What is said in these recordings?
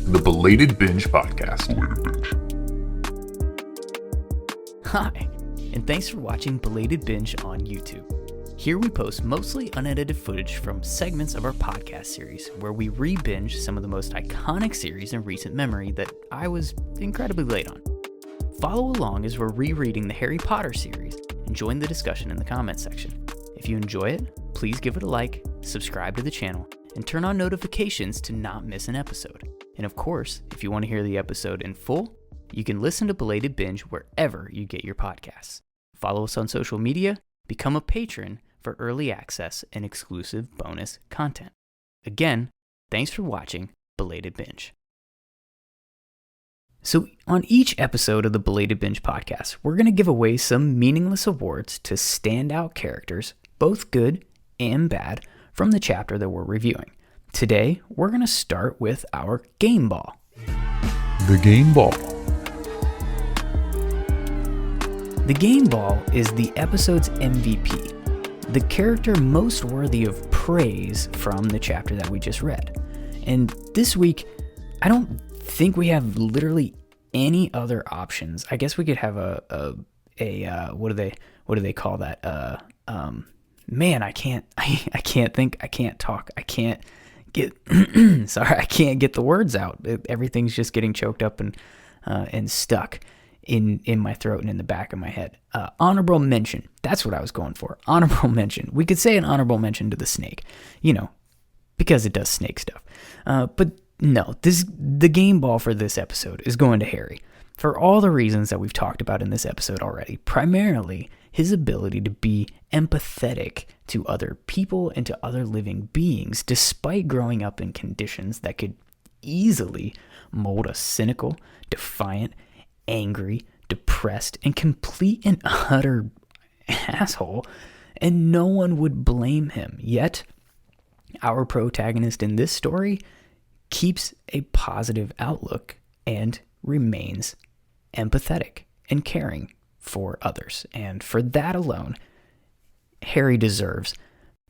the Belated Binge podcast. Hi, and thanks for watching Belated Binge on YouTube. Here we post mostly unedited footage from segments of our podcast series where we re-binge some of the most iconic series in recent memory that I was incredibly late on. Follow along as we're rereading the Harry Potter series and join the discussion in the comments section. If you enjoy it, please give it a like, subscribe to the channel, and turn on notifications to not miss an episode. And of course, if you want to hear the episode in full, you can listen to Belated Binge wherever you get your podcasts. Follow us on social media, become a patron for early access and exclusive bonus content. Again, thanks for watching Belated Binge. So on each episode of the Belated Binge podcast, we're going to give away some meaningless awards to standout characters, both good and bad, from the chapter that we're reviewing. Today, we're going to start with our game ball. The game ball. The game ball is the episode's MVP, the character most worthy of praise from the chapter that we just read. And this week, I don't think we have literally any other options. I guess we could have a what do they call that? Man, I can't think, I can't talk, I can't get sorry, I can't get the words out. Everything's just getting choked up and stuck in my throat and in the back of my head. Honorable mention. That's what I was going for. Honorable mention. We could say an honorable mention to the snake, because it does snake stuff. But no, the game ball for this episode is going to Harry. For all the reasons that we've talked about in this episode already, primarily his ability to be empathetic to other people and to other living beings, despite growing up in conditions that could easily mold a cynical, defiant, angry, depressed, and complete and utter asshole, and no one would blame him. Yet, our protagonist in this story keeps a positive outlook and remains empathetic and caring for others. And for that alone, Harry deserves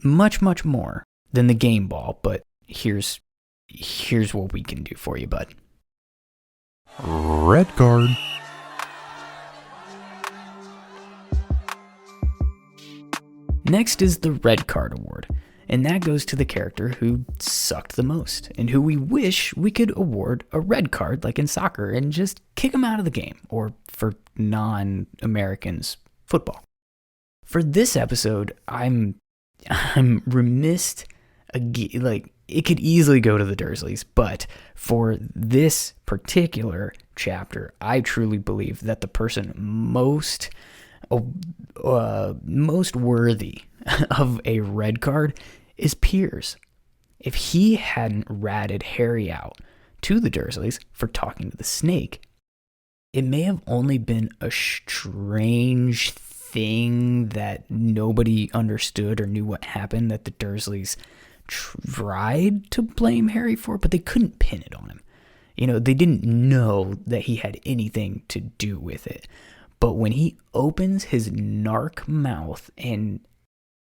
much, much more than the game ball. But here's what we can do for you, bud. Red card. Next is the red card award, and that goes to the character who sucked the most and who we wish we could award a red card like in soccer and just kick them out of the game, or for non-Americans, football. For this episode, I'm remiss. Like, it could easily go to the Dursleys, but for this particular chapter, I truly believe that the person most worthy of a red card is Piers. If he hadn't ratted Harry out to the Dursleys for talking to the snake, it may have only been a strange thing that nobody understood or knew what happened, that the Dursleys tried to blame Harry for, but they couldn't pin it on him. They didn't know that he had anything to do with it. But when he opens his narc mouth and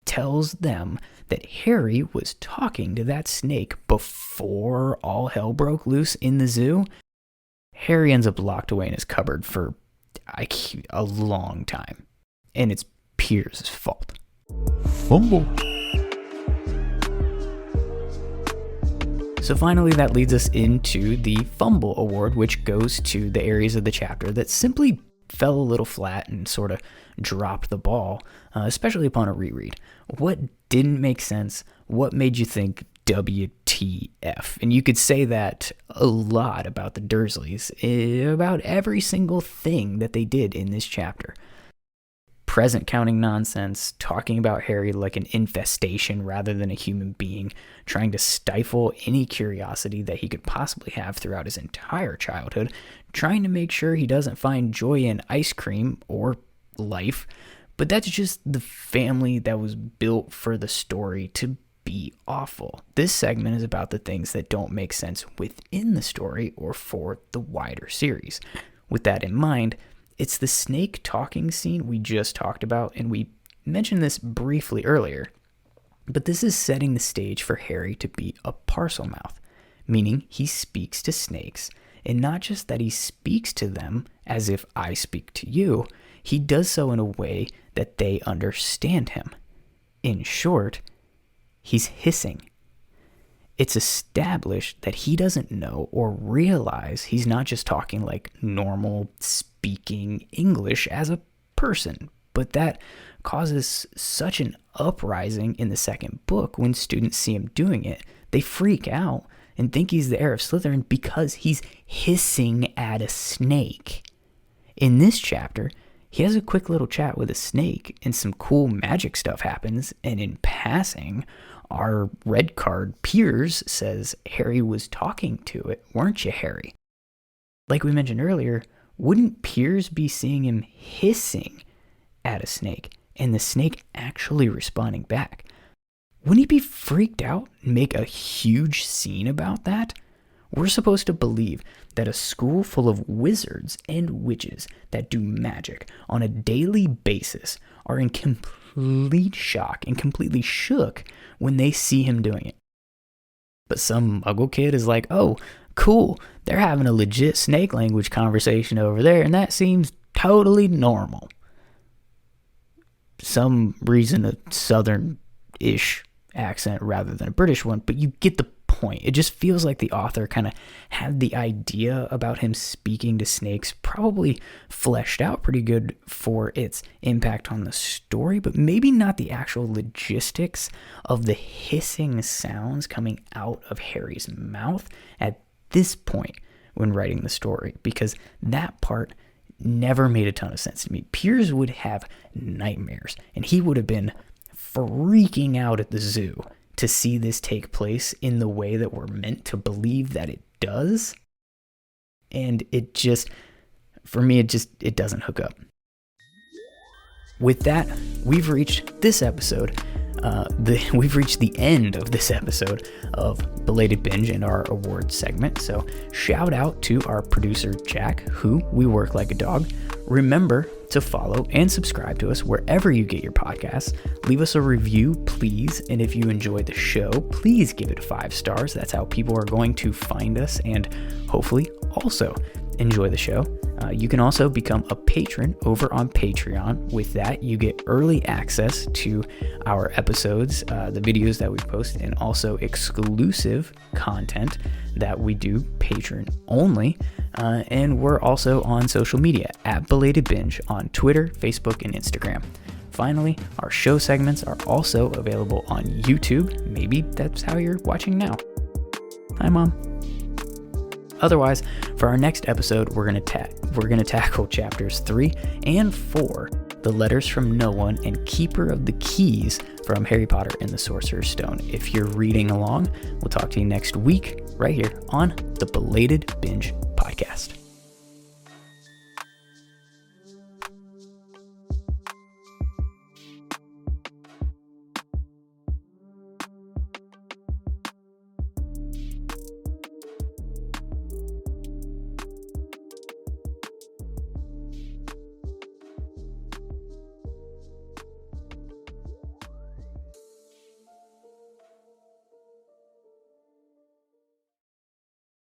tells them that Harry was talking to that snake before all hell broke loose in the zoo, Harry ends up locked away in his cupboard for a long time. And it's Piers' fault. Fumble. So finally, that leads us into the Fumble Award, which goes to the areas of the chapter that simply fell a little flat and sort of dropped the ball, especially upon a reread. What didn't make sense? What made you think WTF? And you could say that a lot about the Dursleys, about every single thing that they did in this chapter. Present counting nonsense, talking about Harry like an infestation rather than a human being, trying to stifle any curiosity that he could possibly have throughout his entire childhood, trying to make sure he doesn't find joy in ice cream or life. But that's just the family that was built for the story to be awful. This segment is about the things that don't make sense within the story or for the wider series. With that in mind, it's the snake talking scene we just talked about, and we mentioned this briefly earlier, but this is setting the stage for Harry to be a parcel mouth, meaning he speaks to snakes. And not just that he speaks to them as if I speak to you, he does so in a way that they understand him. In short, he's hissing. It's established that he doesn't know or realize he's not just talking like normal speaking English as a person, but that causes such an uprising in the second book when students see him doing it. They freak out and think he's the heir of Slytherin because he's hissing at a snake. In this chapter, he has a quick little chat with a snake and some cool magic stuff happens, and in passing, our red card Piers says Harry was talking to it, weren't you, Harry? Like we mentioned earlier, wouldn't Piers be seeing him hissing at a snake and the snake actually responding back? Wouldn't he be freaked out and make a huge scene about that? We're supposed to believe that a school full of wizards and witches that do magic on a daily basis are in complete shock and completely shook when they see him doing it. But some muggle kid is like, oh, cool, they're having a legit snake language conversation over there, and that seems totally normal. Some reason a southern-ish accent rather than a British one, but you get the point. It just feels like the author kind of had the idea about him speaking to snakes probably fleshed out pretty good for its impact on the story, but maybe not the actual logistics of the hissing sounds coming out of Harry's mouth at this point when writing the story, because that part never made a ton of sense to me. Piers would have nightmares, and he would have been freaking out at the zoo to see this take place in the way that we're meant to believe that it does. And it just, for me, it doesn't hook up. With that, we've reached this episode. We've reached the end of this episode of Belated Binge and our award segment. So shout out to our producer, Jack, who we work like a dog. Remember to follow and subscribe to us wherever you get your podcasts. Leave us a review, please. And if you enjoyed the show, please give it 5 stars. That's how people are going to find us and hopefully also enjoy the show. You can also become a patron over on Patreon. With that, you get early access to our episodes, the videos that we post, and also exclusive content that we do patron only. And we're also on social media at Belated Binge on Twitter, Facebook, and Instagram. Finally, our show segments are also available on YouTube. Maybe that's how you're watching now. Hi, Mom. Otherwise, for our next episode, we're gonna tackle chapters 3 and 4, The Letters from No One and Keeper of the Keys from Harry Potter and the Sorcerer's Stone. If you're reading along, we'll talk to you next week right here on the Belated Binge podcast.